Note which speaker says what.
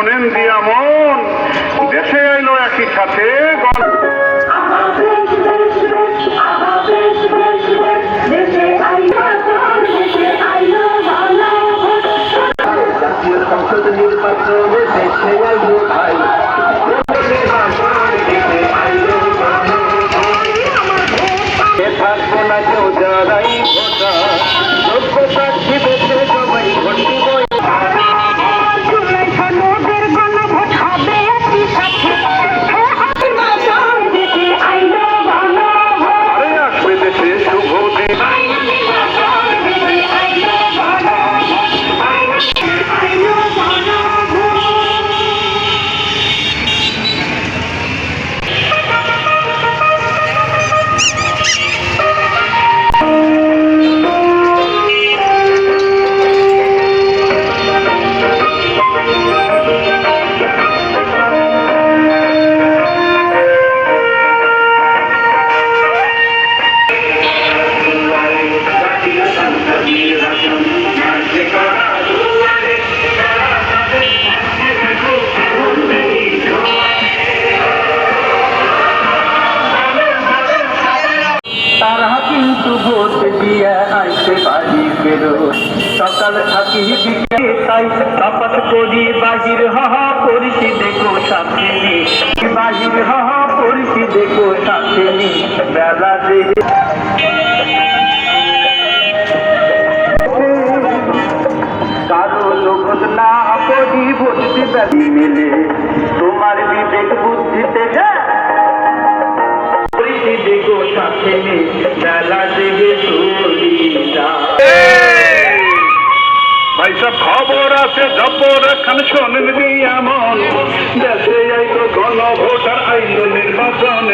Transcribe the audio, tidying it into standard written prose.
Speaker 1: শোনেন দিয়া মন, দেশে আইলো একই সাথে
Speaker 2: সংসদ নির্বাচনে দেশে আইলো ভাই থাকবো না কেউ যারাই ভোটা সভ্য সাক্ষী দেশে সবাই ভোট দিব ভোট দিয়ে আইতে বাড়ি ফেরো সকাল থাকি বিকেলে তাই শপথ করি বাহির হহা করিছি দেখো সাথে বাহির হহা করিছি দেখো সাথে বেলা দেখে কারো লোক না করি ভোট দিবে মিলে তোমার বিবেক বুদ্ধিতে দেখো সাথে বেলা দেখে
Speaker 1: ভাই সব খবর আছে জবর খান শোনেন দিয়া মন, দেশে আইলো গণভোটার আইলো নির্বাচন